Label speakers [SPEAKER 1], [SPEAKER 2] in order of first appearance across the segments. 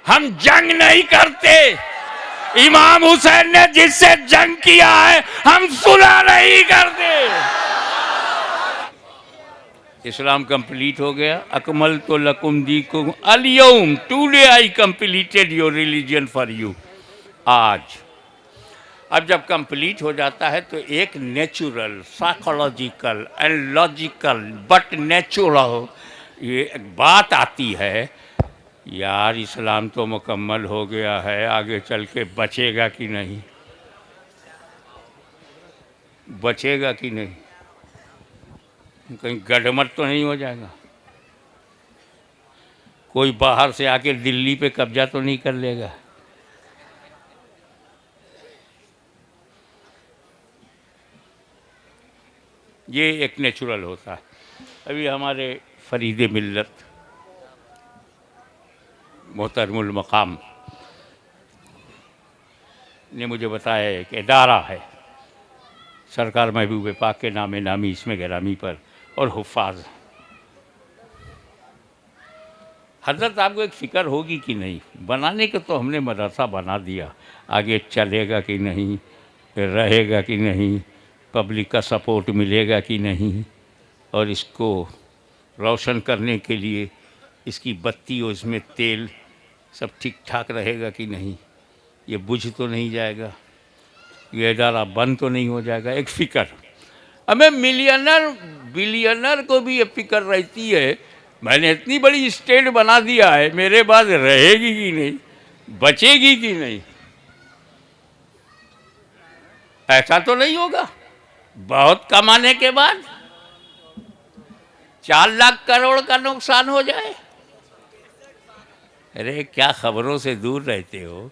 [SPEAKER 1] हम जंग नहीं करते। इमाम हुसैन ने जिससे जंग किया है हम सुलह नहीं करते। इस्लाम कंप्लीट हो गया। अकमल तो लकुम दीकुम अल-यौम, today I completed your religion for you. आज अब जब कंप्लीट हो जाता है तो एक natural, psychological and logical but natural ये एक बात आती है, यार इस्लाम तो मुकम्मल हो गया है, आगे चल के बचेगा कि नहीं, बचेगा कि नहीं, कहीं गड़मट तो नहीं हो जाएगा, कोई बाहर से आके दिल्ली पे कब्जा तो नहीं कर लेगा। ये एक नेचुरल होता है। अभी हमारे फरीद मिल्लत मोहतरमुल मकाम ने मुझे बताया एक इदारा है सरकार महबूब पाक के नामे नामी इसमें गिरामी पर और हुफ़ाज़। हज़रत आपको एक फ़िक्र होगी कि नहीं, बनाने के तो हमने मदरसा बना दिया, आगे चलेगा कि नहीं, रहेगा कि नहीं, पब्लिक का सपोर्ट मिलेगा कि नहीं, और इसको रोशन करने के लिए इसकी बत्ती और इसमें तेल सब ठीक ठाक रहेगा कि नहीं, ये बुझ तो नहीं जाएगा, ये इदारा बंद तो नहीं हो जाएगा। एक फ़िक्र हमें मिलियनर बिलियनर को भी ये फ़िक्र रहती है, मैंने इतनी बड़ी स्टेट बना दिया है, मेरे बाद रहेगी कि नहीं, बचेगी कि नहीं। ऐसा तो नहीं होगा बहुत कमाने के बाद 4 लाख करोड़ का नुकसान हो जाए। अरे क्या खबरों से दूर रहते हो।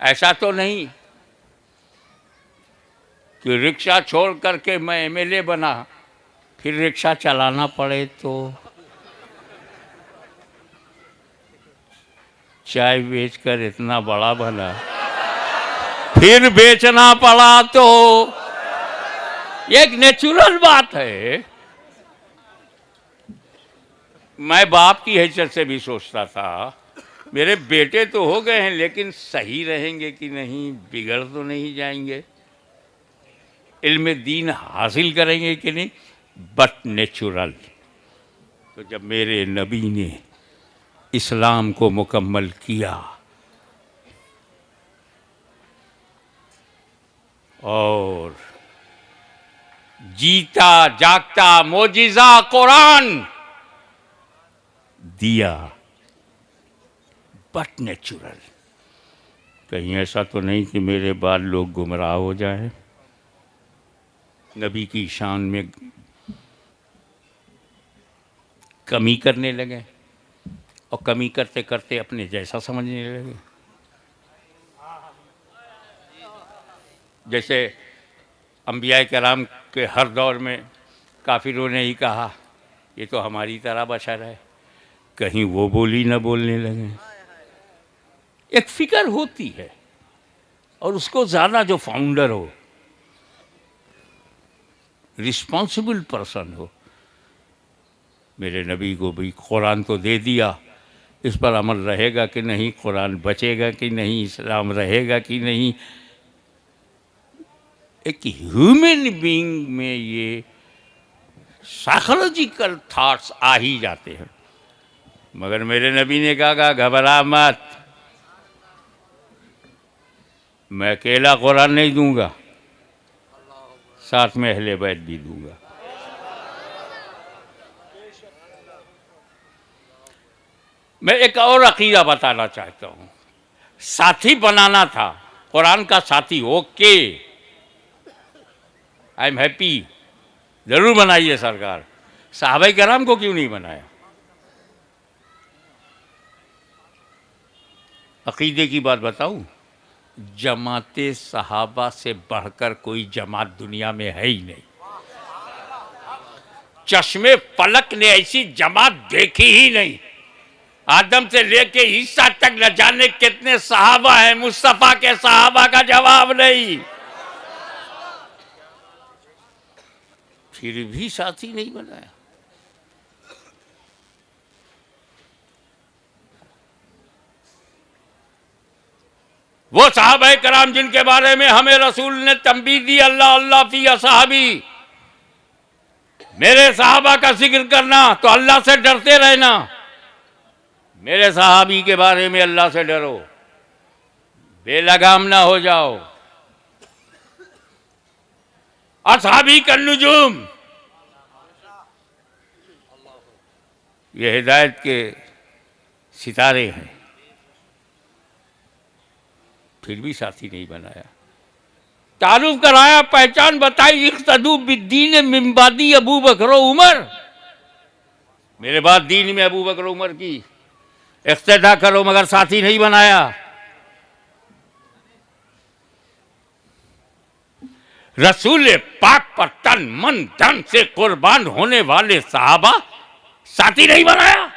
[SPEAKER 1] ऐसा तो नहीं कि रिक्शा छोड़ करके मैं एमएलए बना फिर रिक्शा चलाना पड़े, तो चाय बेचकर इतना बड़ा बना फिर बेचना पड़ा, तो ये एक नेचुरल बात है। मैं बाप की हैसियत से भी सोचता था मेरे बेटे तो हो गए हैं लेकिन सही रहेंगे कि नहीं, बिगड़ तो नहीं जाएंगे, इल्म दीन हासिल करेंगे कि नहीं, बट नेचुरल। तो जब मेरे नबी ने इस्लाम को मुकम्मल किया और जीता जागता मोजिज़ा कुरान दिया, बट नेचुरल। कहीं ऐसा तो नहीं कि मेरे बाद लोग गुमराह हो जाएं, नबी की शान में कमी करने लगे और कमी करते करते अपने जैसा समझने लगे। जैसे अंबिया कराम के हर दौर में काफिरों ने ही कहा ये तो हमारी तरह बशर है, कहीं वो बोली न बोलने लगे। एक फ़िक्र होती है और उसको ज़्यादा जो फाउंडर हो, रिस्पॉन्सिबल पर्सन हो, मेरे नबी को भी कुरान तो दे दिया, इस पर अमल रहेगा कि नहीं, कुरान बचेगा कि नहीं, इस्लाम रहेगा कि नहीं। एक ह्यूमन बीइंग में ये साइकोलॉजिकल थॉट्स आ ही जाते हैं। मगर मेरे नबी ने कहा घबरा मत, मैं अकेला कुरान नहीं दूंगा, साथ में अहले बैत भी दूंगा। मैं एक और अकीदा बताना चाहता हूँ, साथी बनाना था, कुरान का साथी, ओके आई एम हैप्पी, ज़रूर बनाइए सरकार, सहाबाए कराम को क्यों नहीं बनाया। अकीदे की बात बताऊं, जमाते सहाबा से बढ़कर कोई जमात दुनिया में है ही नहीं। चश्मे फलक ने ऐसी जमात देखी ही नहीं, आदम से लेके ईसा तक न जाने कितने सहाबा हैं, मुस्तफा के सहाबा का जवाब नहीं। फिर भी साथी नहीं बनाया। वो सहाबा कराम जिनके बारे में हमें रसूल ने तंबीह दी, अल्लाह अल्लाह फी असहाबी, मेरे सहाबा का जिक्र करना तो अल्लाह से डरते रहना, मेरे सहाबी के बारे में अल्लाह से डरो, बेलगाम ना हो जाओ। असहाबी का नुजूम, ये हिदायत के सितारे हैं, फिर भी साथी नहीं बनाया। तारुफ कराया, पहचान बताई, इख्तदू बिद्दीन मिन बादी अबू बकर उमर, मेरे बाद दीन में अबू बकर उमर की इख्तिदा करो, मगर साथी नहीं बनाया। रसूल पाक पर तन मन धन से कुर्बान होने वाले सहाबा साथी नहीं बनाया।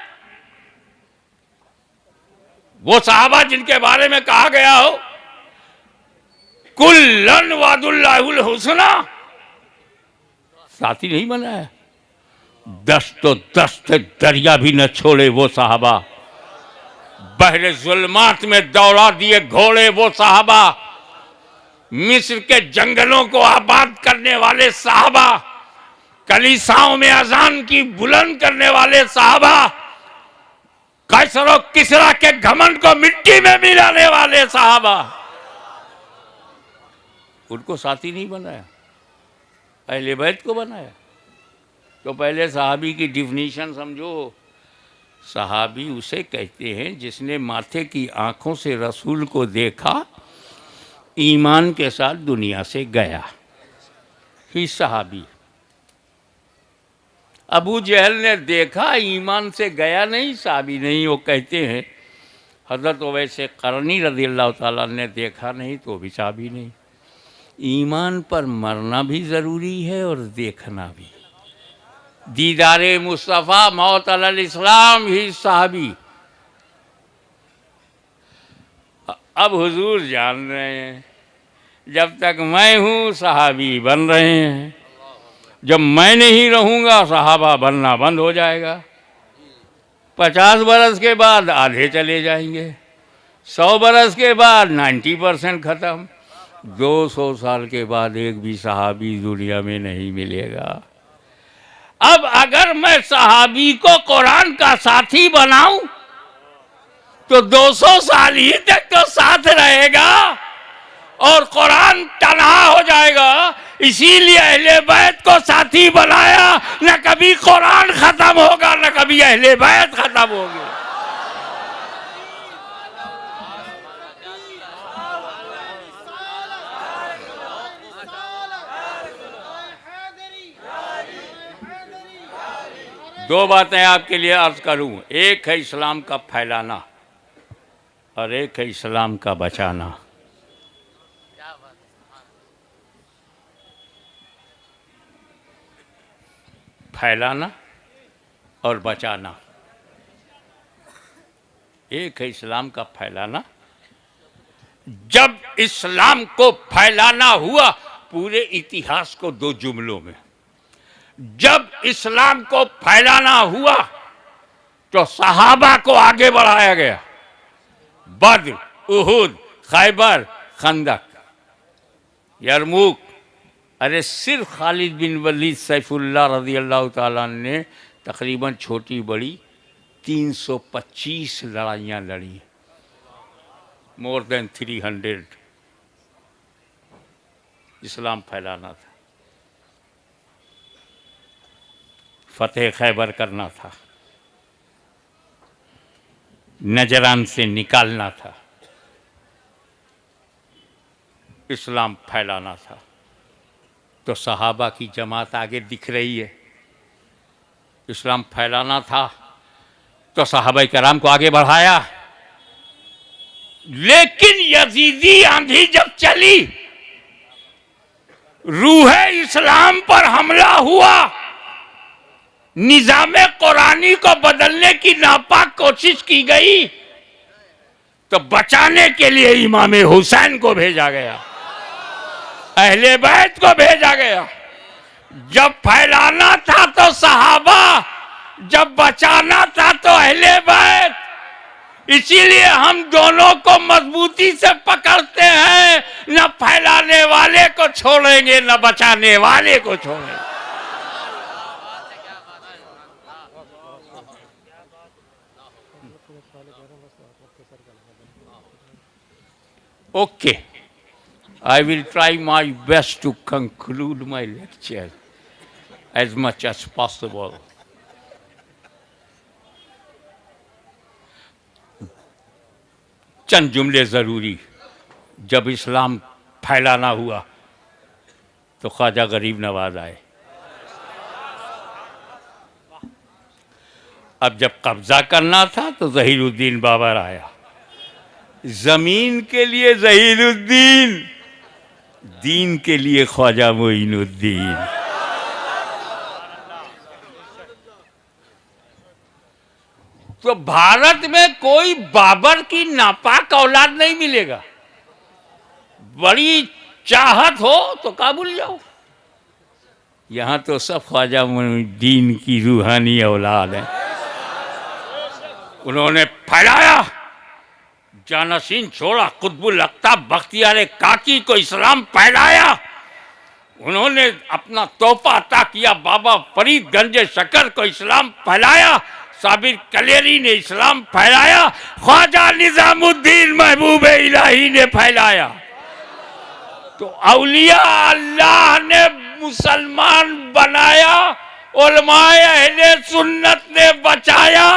[SPEAKER 1] वो सहाबा जिनके बारे में कहा गया हो कुल्लन वादुल्लाहुल हुस्ना, साथी नहीं बनाया। 10 तो 10 दरिया भी न छोड़े वो सहाबा, बहरे जुल्मात में दौड़ा दिए घोड़े वो सहाबा, मिस्र के जंगलों को आबाद करने वाले सहाबा, कलीसाओं में अजान की बुलंद करने वाले सहाबा, कैसर और किसरा के घमंड को मिट्टी में मिलाने वाले सहाबा, उनको साथी नहीं बनाया, अहले बैत को बनाया। तो पहले सहाबी की डिफिनीशन समझो। सहाबी उसे कहते हैं जिसने माथे की आंखों से रसूल को देखा, ईमान के साथ दुनिया से गया, ही सहाबी। अबू जहल ने देखा, ईमान से गया नहीं, सहाबी नहीं। वो कहते हैं हज़रत वैसे करनी रज़ी अल्लाह ताला ने देखा नहीं तो भी सहाबी नहीं। ईमान पर मरना भी ज़रूरी है और देखना भी। दीदारे मुस्तफ़ा मौत अलल इस्लाम, ही सहाबी। अब हुजूर जान रहे हैं, जब तक मैं हूँ सहाबी बन रहे हैं, जब मैं नहीं रहूँगा सहाबा बनना बंद हो जाएगा। 50 बरस के बाद आधे चले जाएंगे, 100 बरस के बाद 90% ख़त्म, 200 साल के बाद एक भी सहाबी दुनिया में नहीं मिलेगा। अब अगर मैं सहाबी को कुरान का साथी बनाऊं तो 200 साल ही तक तो साथ रहेगा और कुरान तन्हा हो जाएगा। इसीलिए अहले बैत को साथी बनाया, न कभी कुरान खत्म होगा न कभी अहले बैत खत्म होगी। दो बातें आपके लिए अर्ज करूं, एक है इस्लाम का फैलाना और एक है इस्लाम का बचाना। फैलाना और बचाना, एक है इस्लाम का फैलाना। जब इस्लाम को फैलाना हुआ पूरे इतिहास को 2 जुमलों में, जब इस्लाम को फैलाना हुआ तो सहाबा को आगे बढ़ाया गया। बद्र, उहुद, खैबर, खंदक, यरमुक। अरे सिर्फ खालिद बिन वलीद सैफुल्लाह रज़ी अल्लाह ताला ने तकरीबन छोटी बड़ी 325 लड़ाइयाँ लड़ी, मोर देन 300। इस्लाम फैलाना था, फतेह खैबर करना था, नजरान से निकालना था, इस्लाम फैलाना था। तो सहाबा की जमात आगे दिख रही है। इस्लाम फैलाना था तो सहाबाए कराम को आगे बढ़ाया। लेकिन यजीदी आंधी जब चली, रूह इस्लाम पर हमला हुआ, निजामे कुरानी को बदलने की नापाक कोशिश की गई, तो बचाने के लिए इमाम हुसैन को भेजा गया, अहले बैत को भेजा गया। जब फैलाना था तो सहाबा, जब बचाना था तो अहले बैत। इसीलिए हम दोनों को मजबूती से पकड़ते हैं, न फैलाने वाले को छोड़ेंगे न बचाने वाले को छोड़ेंगे। Okay, I will try my best to conclude my lecture as much as possible. चंद जुमले ज़रूरी। जब इस्लाम फैलाना हुआ तो ख्वाजा गरीब नवाज आए। अब जब कब्जा करना था तो ज़हीरुद्दीन बाबर आया। ज़मीन के लिए ज़हीरुद्दीन, दीन के लिए ख्वाजा मोइनुद्दीन। तो भारत में कोई बाबर की नापाक औलाद नहीं मिलेगा। बड़ी चाहत हो तो काबुल जाओ, यहां तो सब ख्वाजा मोइनुद्दीन की रूहानी औलाद है। उन्होंने फैलाया, जानशीन छोड़ा, कुतुबुल अख्ताब बख्तियार काकी को इस्लाम फैलाया। उन्होंने अपना तोहफा अता किया, बाबा फरीद गंज शकर को इस्लाम फैलाया। साबिर कलेरी ने इस्लाम फैलाया। ख्वाजा निजामुद्दीन महबूब इलाही ने फैलाया। तो औलिया अल्लाह ने मुसलमान बनाया, उलमाए अहले सुन्नत ने बचाया।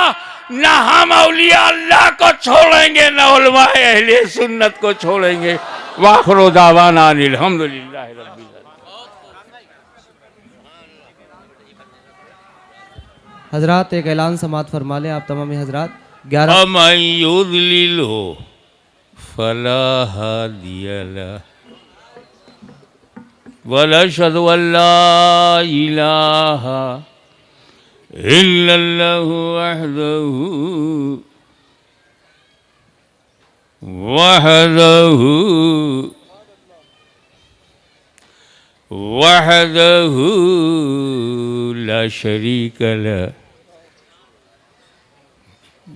[SPEAKER 1] न हम औलिया अल्लाह को छोड़ेंगे न उलमाए अहले सुन्नत को छोड़ेंगे। वाखिरु दावाना अल्हम्दुलिल्लाहि रब्बिल आलमीन।
[SPEAKER 2] हजरात एक ऐलान समात फरमा लें आप तमामी हजरात। 11
[SPEAKER 1] अमन युद्लिलहु फला हादिय लह वलशहदु अल्ला इलाहा इल्लल्लाहु वहदहु ला शरीक लह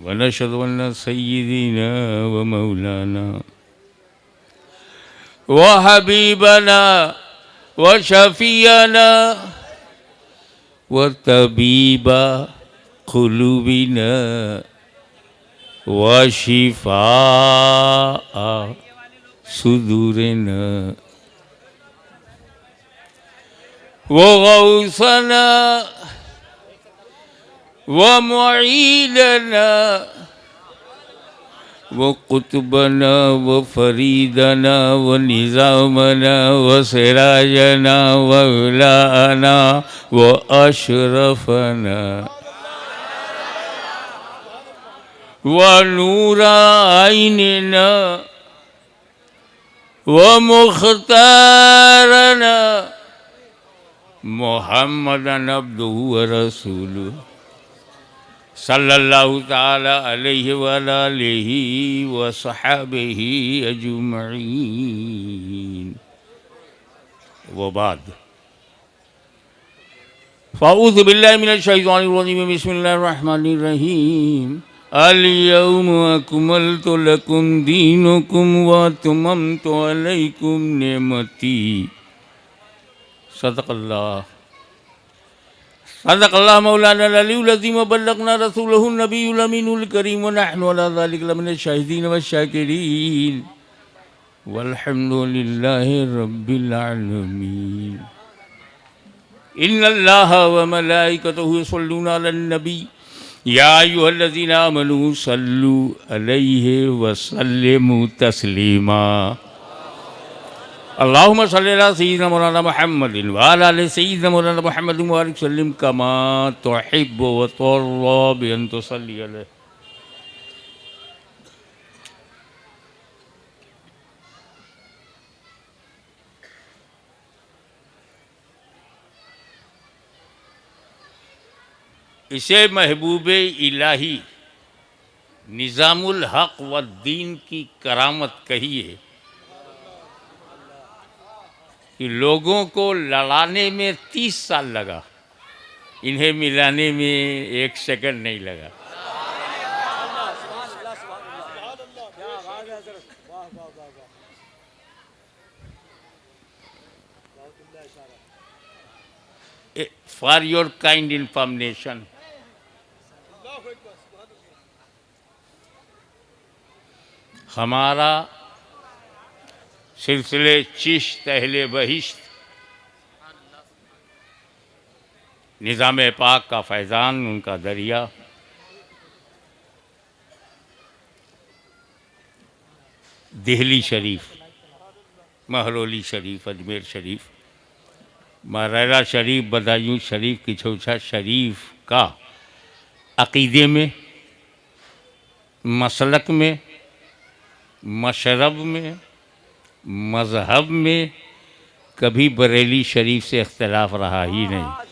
[SPEAKER 1] वनशहदु अन्ना सय्यिदना व मौलाना व हबीबना व शफीअना व तबीबा कुलूबिना व शिफा सुदूरिना व गौसना व मुईदना व कुतुबना व फरीदना व निज़ामना व सिराजना व उलाना व अशरफना व नूरा आइनना व मुख्तारना मुहम्मदन अब्दुहु व रसूलुहु सल्लल्लाहु ताला अलैहि व आलिहि व सहाबिहि अजमईन व बाद। फ़अऊज़ु बिल्लाहि मिनश शैतानिर रजीम बिस्मिल्लाहिर रहमानिर रहीम। अल यौम अकमलतु लकुम दीनुकुम व अतममतु अलैकुम निअमती। सदक़ल्लाह सदक़ल्लाह मौलाना अल-अलीयुल अज़ीम व बल्लगना रसूलहुन नबियुल अमीनुल करीम व नहनु अला ज़ालिका लमिनश शाहिदीन व शाकिरीन वल्हम्दुलिल्लाहि रब्बिल आलमीन। इन्नल्लाहा व मलाइकतहु युसल्लूना अलन नबी या अय्युहल्लज़ीना आमनू सल्लू अलैहि व सल्लिमू तस्लीमा। अल्लाहुम्मा सल्लि अला सय्यिदिना मौलाना मुहम्मदिन व अला आलि सय्यिदिना मौलाना मुहम्मदिन व बारिक सल्लिम कमा तुहिब्बु व तुर्रा बि अन तुसल्ली अलैहि। इसे महबूब इलाही निज़ामुल हक व दीन की करामत कहिए कि लोगों को लड़ाने में 30 साल लगा, इन्हें मिलाने में 1 सेकंड नहीं लगा। फॉर योर काइंड इंफॉर्मेशन, हमारा सिलसिले चिश्त अहले बहिश्त निज़ाम पाक का फैज़ान, उनका दरिया, दिल्ली शरीफ, महरौली शरीफ, अजमेर शरीफ, मरैरा शरीफ, बदायूं शरीफ, किछौछा शरीफ का अक़ीदे में, मसलक में, मशरब में, मज़हब में कभी बरेली शरीफ से इख्तिलाफ रहा ही नहीं।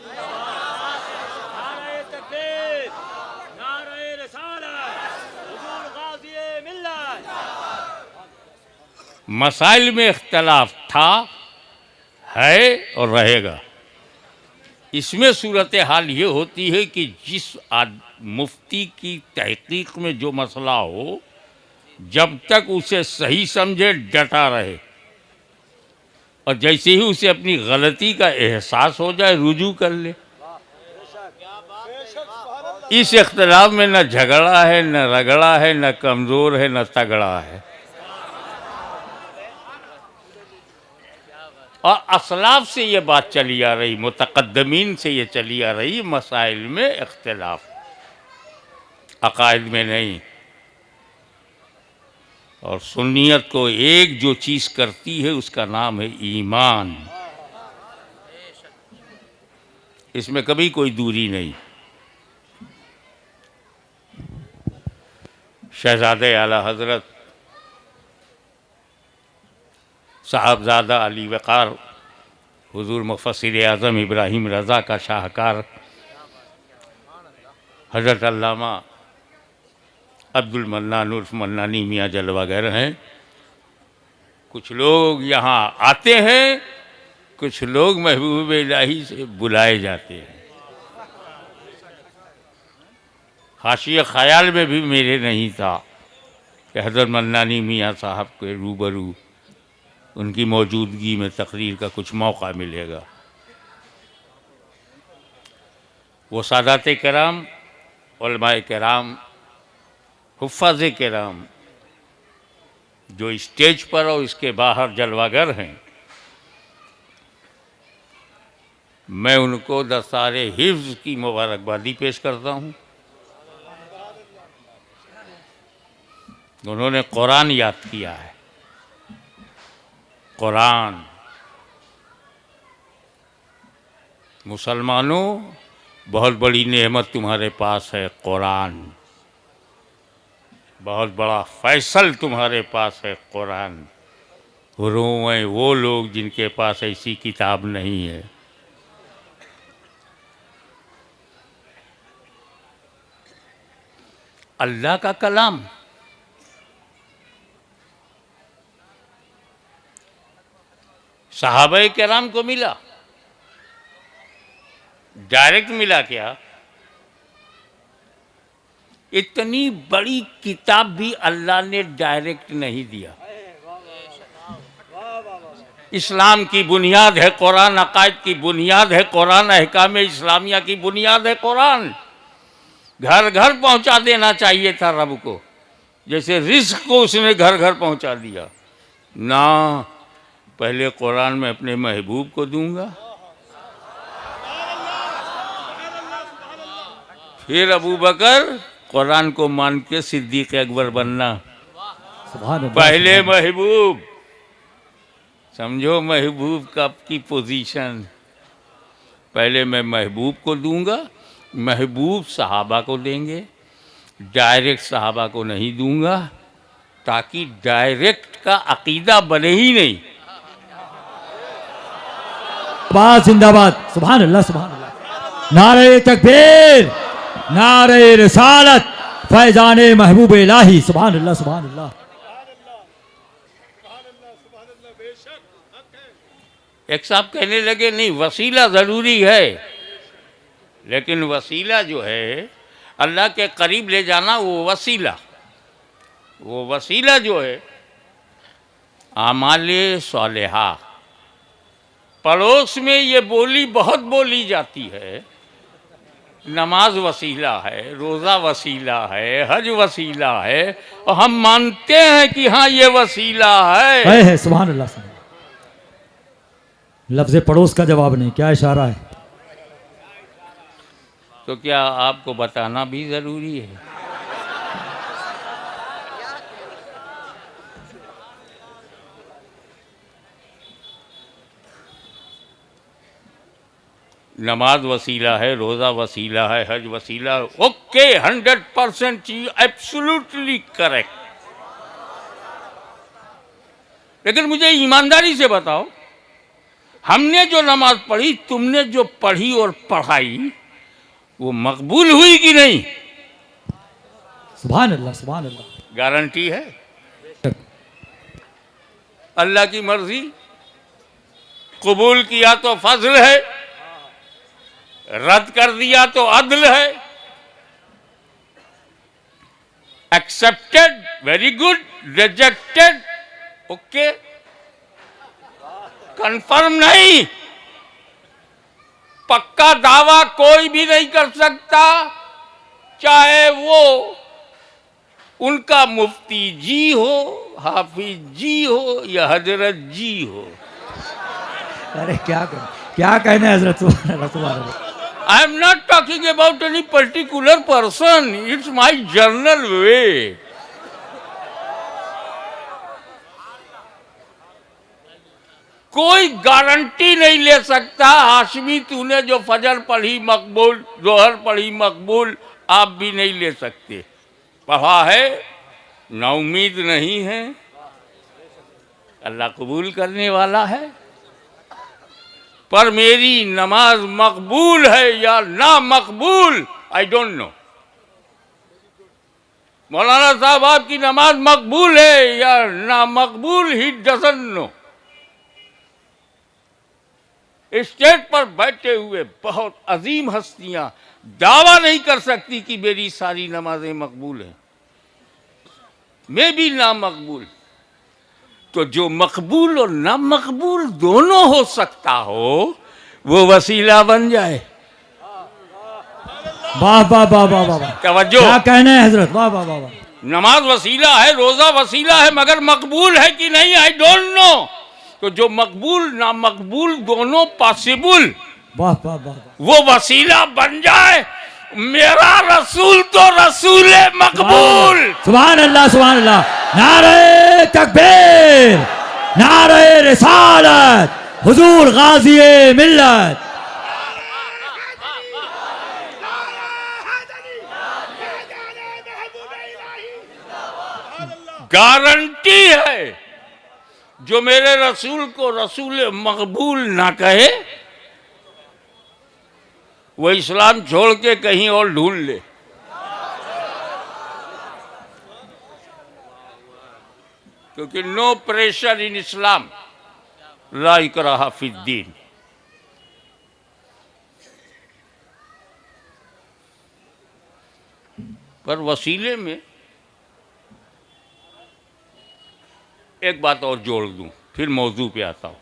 [SPEAKER 1] मसाइल में इख्तलाफ था, है और रहेगा। इसमें सूरत हाल ये होती है कि जिस मुफ्ती की तहकीक में जो मसला हो, जब तक उसे सही समझे डटा रहे, और जैसे ही उसे अपनी गलती का एहसास हो जाए रुजू कर ले। इस इख्तलाफ में न झगड़ा है, न रगड़ा है, न कमज़ोर है, न तगड़ा है। और असलाफ से ये बात चली आ रही, मुतक़द्दमीन से ये चली आ रही, मसाइल में इख्तिलाफ, अक़ाइद में नहीं। और सुन्नियत को एक जो चीज़ करती है उसका नाम है ईमान। इसमें कभी कोई दूरी नहीं। शहज़ादे आला हज़रत साहबज़ादा अली वक़ार हुज़ूर मुफ़स्सिर आज़म इब्राहीम रज़ा का शाहकार हज़रत अल्लामा अब्दुल मन्नान उर्फ़ मन्नानी मियाँ जलवागर हैं। कुछ लोग यहाँ आते हैं, कुछ लोग महबूब इलाही से बुलाए जाते हैं। हाशिया ख़याल में भी मेरे नहीं था कि हज़रत मन्नानी मियाँ साहब के रूबरू उनकी मौजूदगी में तकरीर का कुछ मौका मिलेगा। वो सादात कराम, उलमाए कराम, हुफ़्फ़ाज़ कराम जो स्टेज पर और इसके बाहर जलवागर हैं, मैं उनको दस्तारे हिफ्ज़ की मुबारकबादी पेश करता हूँ। उन्होंने कुरान याद किया है। कुरान, मुसलमानों बहुत बड़ी नेमत तुम्हारे पास है कुरान, बहुत बड़ा फैसल तुम्हारे पास है कुरान। रोएं वो लोग जिनके पास ऐसी किताब नहीं है। अल्लाह का कलाम सहाबाए किराम को मिला, डायरेक्ट मिला क्या? इतनी बड़ी किताब भी अल्लाह ने डायरेक्ट नहीं दिया। इस्लाम की बुनियाद है कुरान, अकायद की बुनियाद है कुरान, अहकाम इस्लामिया की बुनियाद है कुरान। घर घर पहुंचा देना चाहिए था रब को, जैसे रिज़्क़ को उसने घर घर पहुंचा दिया ना। पहले कुरान में अपने महबूब को दूंगा, फिर अबू बकर कुरान को मान के सिद्दीक़ अकबर बनना। पहले महबूब, समझो महबूब का की पोजीशन। पहले मैं महबूब को दूंगा, महबूब सहाबा को देंगे, डायरेक्ट सहाबा को नहीं दूंगा, ताकि डायरेक्ट का अकीदा बने ही नहीं।
[SPEAKER 3] जिंदाबाद, सुभान अल्लाह, सुभान अल्लाह। नारे तकबीर, नारे रिसालत, फैजाने महबूब इलाही, सुभान अल्लाह, सुभान अल्लाह।
[SPEAKER 1] एक साहब कहने लगे नहीं, वसीला ज़रूरी है, लेकिन वसीला जो है अल्लाह के करीब ले जाना, वो वसीला जो है आमाले सालेहा, पड़ोस में ये बोली बहुत बोली जाती है, नमाज वसीला है, रोज़ा वसीला है, हज वसीला है, और हम मानते हैं कि हाँ ये वसीला है।
[SPEAKER 3] सुभान अल्लाह। लफ्ज़ पड़ोस का जवाब नहीं, क्या इशारा है।
[SPEAKER 1] तो क्या आपको बताना भी ज़रूरी है? नमाज वसीला है, रोज़ा वसीला है, हज वसीला। ओके, 100% चीज एब्सोल्युटली करेक्ट। लेकिन मुझे ईमानदारी से बताओ, हमने जो नमाज पढ़ी, तुमने जो पढ़ी और पढ़ाई, वो मकबूल हुई कि नहीं?
[SPEAKER 3] सुभान अल्लाह, सुभान अल्लाह।
[SPEAKER 1] गारंटी है? अल्लाह की मर्जी, कबूल किया तो फजल है, रद्द कर दिया तो अदल है। Accepted, very good, rejected, okay, confirm नहीं। पक्का दावा कोई भी नहीं कर सकता, चाहे वो उनका मुफ्ती जी हो, हाफिज जी हो या हजरत जी हो।
[SPEAKER 3] अरे क्या कहने हैं हजरत, सुभान अल्लाह, सुभान अल्लाह।
[SPEAKER 1] I am not talking about any particular person. It's my general way. कोई गारंटी नहीं ले सकता, हाशमी तूने जो फजर पढ़ी मकबूल, जोहर पढ़ी मकबूल, आप भी नहीं ले सकते। पढ़ा है, नाउमीद नहीं है, अल्लाह कबूल करने वाला है। पर मेरी नमाज मकबूल है या ना मकबूल, आई डोंट नो। मौलाना साहब आपकी नमाज मकबूल है या ना मकबूल, ही डजंट नो। स्टेज पर बैठे हुए बहुत अजीम हस्तियां दावा नहीं कर सकती कि मेरी सारी नमाजें मकबूल हैं, मैं भी ना मकबूल। तो जो मकबूल और ना मकबूल दोनों हो सकता हो, वो वसीला बन जाए।
[SPEAKER 3] वाह वाह वाह वाह वाह।
[SPEAKER 1] तवज्जो,
[SPEAKER 3] क्या कहने हैं हजरत, वाह वाह वाह वाह।
[SPEAKER 1] नमाज वसीला है, रोजा वसीला है, मगर मकबूल है कि नहीं, आई डोंट नो। तो जो मकबूल ना मकबूल दोनों पॉसिबल,
[SPEAKER 3] वाह वाह वाह,
[SPEAKER 1] वो वसीला बन जाए। मेरा रसूल तो रसूल मकबूल।
[SPEAKER 3] सुभान अल्लाह, सुभान अल्लाह। नारे तकबीर, नारे रिसालत, हुजूर गाजी मिल्लत।
[SPEAKER 1] गारंटी है, जो मेरे रसूल को रसूल मकबूल ना कहे, वो इस्लाम छोड़ के कहीं और ढूंढ ले। क्योंकि नो प्रेशर इन इस्लाम, ला इकराहा फिद्दीन। पर वसीले में एक बात और जोड़ दूं, फिर मौजू पे आता हूं।